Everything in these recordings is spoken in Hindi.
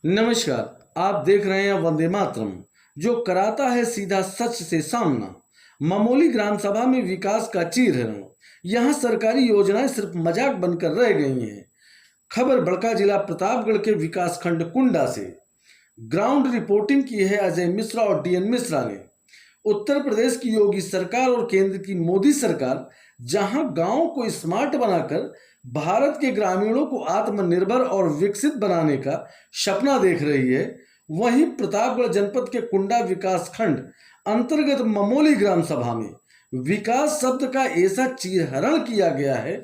नमस्कार, आप देख रहे हैं वंदे मातरम, जो कराता है सीधा सच से सामना। ममोली ग्राम सभा में विकास का चीरहरण। यहाँ सरकारी योजनाएं सिर्फ मजाक बनकर रह गई हैं। खबर बड़का जिला प्रतापगढ़ के विकास खंड कुंडा से। ग्राउंड रिपोर्टिंग की है अजय मिश्रा और डीएन मिश्रा ने। उत्तर प्रदेश की योगी सरकार और केंद्र की मोदी सरकार जहां गांवों को स्मार्ट बनाकर भारत के ग्रामीणों को आत्मनिर्भर और विकसित बनाने का सपना देख रही है, वहीं प्रतापगढ़ जनपद के कुंडा विकास खंड अंतर्गत ममोली ग्राम सभा में विकास शब्द का ऐसा चीरहरण किया गया है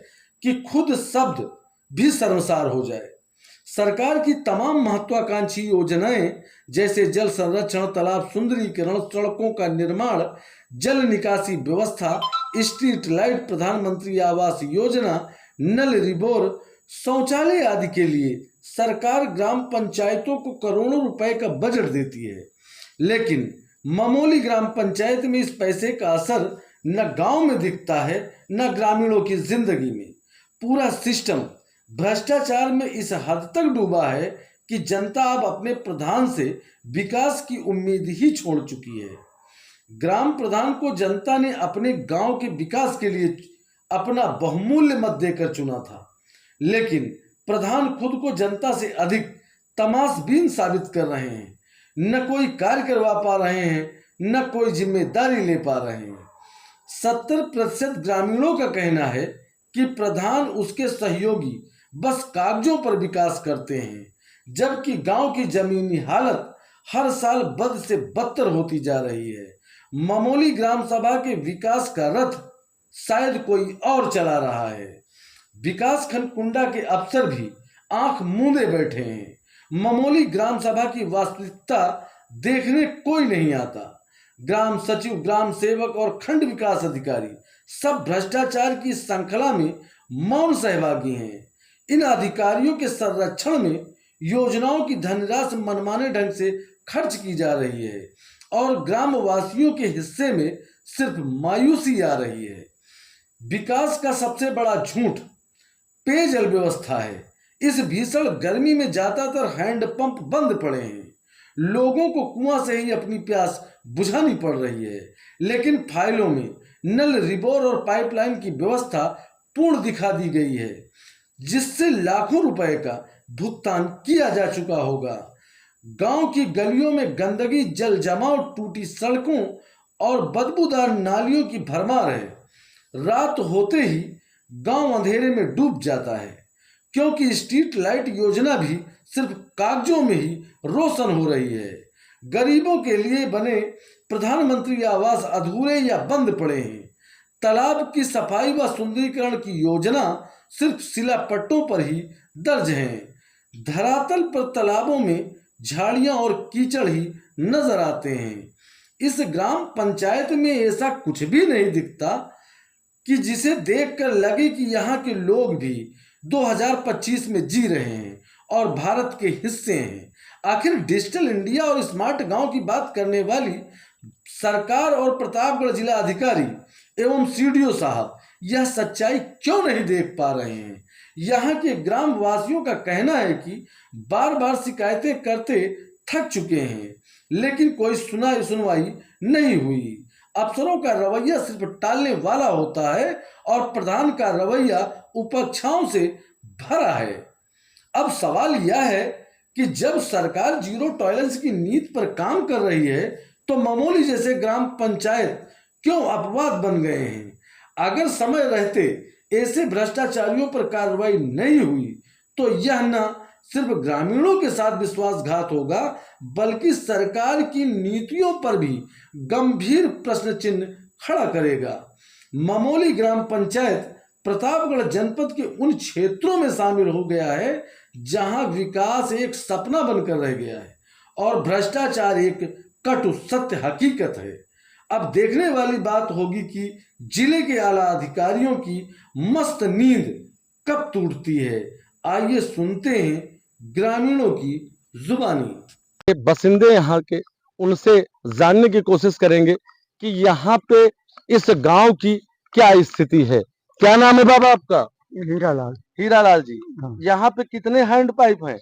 कि खुद शब्द भी शर्मसार हो जाए। सरकार की तमाम महत्वाकांक्षी योजनाएं जैसे जल संरक्षण, तालाब सुंदरीकरण, सड़कों का निर्माण, जल निकासी व्यवस्था, स्ट्रीट लाइट, प्रधानमंत्री आवास योजना, नल रिबोर, शौचालय आदि के लिए सरकार ग्राम पंचायतों को करोड़ों रुपए का बजट देती है। लेकिन ममोली ग्राम पंचायत में इस पैसे का असर न गांव में दिखता है न ग्रामीणों की जिंदगी में। पूरा सिस्टम भ्रष्टाचार में इस हद तक डूबा है कि जनता अब अपने प्रधान से विकास की उम्मीद ही छोड़ चुकी है। ग्राम प्रधान को जनता ने अपने गांव के विकास के लिए अपना बहुमूल्य मत देकर चुना था, लेकिन प्रधान खुद को जनता से अधिक तमाशबीन साबित कर रहे हैं। न कोई कार्य करवा पा रहे हैं, न कोई जिम्मेदारी ले पा रहे हैं। 70% ग्रामीणों का कहना है कि प्रधान उसके सहयोगी बस कागजों पर विकास करते हैं, जबकि गांव की जमीनी हालत हर साल बद से बदतर होती जा रही है। ममोली ग्राम सभा के विकास का रथ शायद कोई और चला रहा है। विकास खंड कुंडा के अफसर भी आंख मूंदे बैठे हैं। ममोली ग्राम सभा की वास्तविकता देखने कोई नहीं आता। ग्राम सचिव, ग्राम सेवक और खंड विकास अधिकारी सब भ्रष्टाचार की श्रृंखला में मौन सहभागी हैं। इन अधिकारियों के संरक्षण में योजनाओं की धनराशि मनमाने ढंग से खर्च की जा रही है और ग्रामवासियों के हिस्से में सिर्फ मायूसी आ रही है। विकास का सबसे बड़ा झूठ पेयजल व्यवस्था है। इस भीषण गर्मी में ज्यादातर हैंडपंप बंद पड़े हैं। लोगों को कुआं से ही अपनी प्यास बुझानी पड़ रही है, लेकिन फाइलों में नल, रिबोर और पाइपलाइन की व्यवस्था पूर्ण दिखा दी गई है, जिससे लाखों रुपए का भुगतान किया जा चुका होगा। गांव की गलियों में गंदगी, जल जमाव, टूटी सड़कों और बदबूदार नालियों की भरमार है। रात होते ही गांव अंधेरे में डूब जाता है, क्योंकि स्ट्रीट लाइट योजना भी सिर्फ कागजों में ही रोशन हो रही है। गरीबों के लिए बने प्रधानमंत्री आवास अधूरे या बंद पड़े हैं। तालाब की सफाई व सुंदरीकरण की योजना सिर्फ शिलापट्टों पर ही दर्ज हैं। धरातल पर तालाबों में झाड़ियां और कीचड़ ही नजर आते हैं। इस ग्राम पंचायत में ऐसा कुछ भी नहीं दिखता कि जिसे देखकर लगे कि यहाँ के लोग भी 2025 में जी रहे हैं और भारत के हिस्से हैं। आखिर डिजिटल इंडिया और स्मार्ट गांव की बात करने वाली सरकार और प्रतापगढ़ जिला अधिकारी एवं सीडीओ साहब यह सच्चाई क्यों नहीं देख पा रहे हैं? यहाँ के ग्राम वासियों का कहना है कि बार बार शिकायतें करते थक चुके हैं, लेकिन कोई सुनवाई नहीं हुई। अफसरों का रवैया सिर्फ टालने वाला होता है और प्रधान का रवैया उपेक्षाओं से भरा है। अब सवाल यह है कि जब सरकार जीरो टॉलरेंस की नीति पर काम कर रही है, तो ममोली जैसे ग्राम पंचायत क्यों अपवाद बन गए हैं? अगर समय रहते ऐसे भ्रष्टाचारियों पर कार्रवाई नहीं हुई तो यह न सिर्फ ग्रामीणों के साथ विश्वासघात होगा, बल्कि सरकार की नीतियों पर भी गंभीर प्रश्न चिन्ह खड़ा करेगा। ममोली ग्राम पंचायत प्रतापगढ़ जनपद के उन क्षेत्रों में शामिल हो गया है जहां विकास एक सपना बनकर रह गया है और भ्रष्टाचार एक कटु सत्य हकीकत है। अब देखने वाली बात होगी कि जिले के आला अधिकारियों की मस्त नींद कब टूटती है। आइए सुनते हैं ग्रामीणों की जुबानी। बसिंदे यहाँ के, उनसे जानने की कोशिश करेंगे कि यहाँ पे इस गांव की क्या स्थिति है। क्या नाम है बाबा आपका? हीरालाल। हीरालाल जी, हाँ। यहाँ पे कितने हैंड पाइप हैं?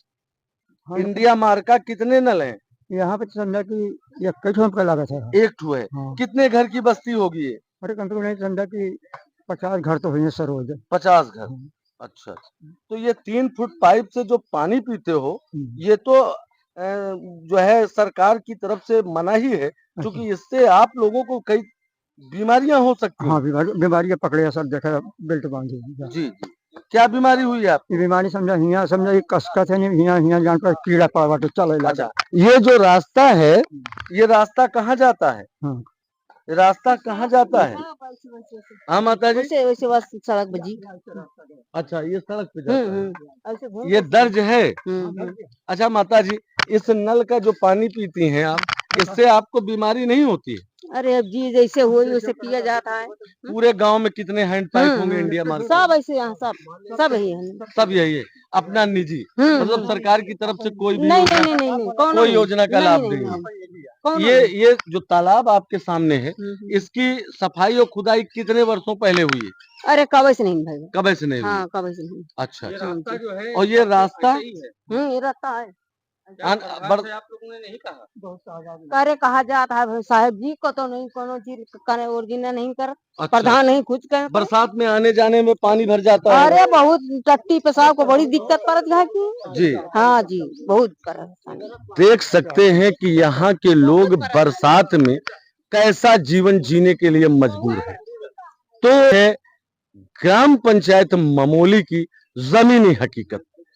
हाँ। इंडिया मार्ग का कितने नल हैं? यहाँ पे समझा कि ये कई ठो का लागत है। एक ठो है। हाँ। कितने घर की बस्ती होगी ये? अरे कम से कम नहीं समझा कि 50 घर तो हुए सर रोज। 50 घर। अच्छा, तो ये 3 फुट पाइप से जो पानी पीते हो, ये तो जो है सरकार की तरफ से मना ही है, क्योंकि इससे आप लोगों को कई बीमारियां हो सकती हैं। हाँ, बीमारी पकड़े सब देखा बेल्ट बांधी। जी, क्या बीमारी हुई है आपको? ये बीमारी समझा हिया समझा ये कसकत है नहीं, हिया जान पर कीड़ा पड़ा तो चल। अच्छा, ये जो रास्ता है, ये रास्ता कहाँ जाता है? हाँ। रास्ता कहाँ जाता है? हाँ माता जी। वैसे वैसे बस सड़क बजी। अच्छा, ये सड़क पे जाता है। ऐसे घूम ये दर्ज है। हम्म। अच्छा माता जी, इस नल का जो पानी पीती हैं आप, इससे आपको बीमारी नहीं होती है? अरे अब जी जैसे हुई वैसे पिया जाता है। पूरे गांव में कितने हैंड पाइप होंगे इंडिया मार्ग के? सब ऐसे यहाँ सब यही है। सब यही है, अपना निजी, मतलब सरकार की तरफ से कोई भी नहीं योजना- नहीं नहीं नहीं कौनो कोई नहीं। योजना का लाभ नहीं, नहीं है। कौनो ये जो तालाब आपके सामने है, नहीं। इसकी सफाई और खुदाई कितने वर्षों पहले हुई है? अरे कब से नहीं भाई। कब से नहीं हुई? हाँ कब से नहीं। अच्छा, ये रास्ता जो है और ये रास्ता ये रहता है। आप लोगों ने नहीं कहा? अरे कहा जाता है भाई साहब जी को तो नहीं कोनो चीज करे ओरिजिनल नहीं कर। अच्छा, प्रधान नहीं कुछ करे। बरसात में आने जाने में पानी भर जाता है। अरे बहुत टट्टी पेशाब को बड़ी दिक्कत पड़त है की। जी हाँ जी बहुत परेशानी। देख सकते हैं कि यहाँ के लोग बरसात में कैसा जीवन जीने के लिए मजबूर है। तो है ग्राम पंचायत ममोली की जमीनी हकीकत।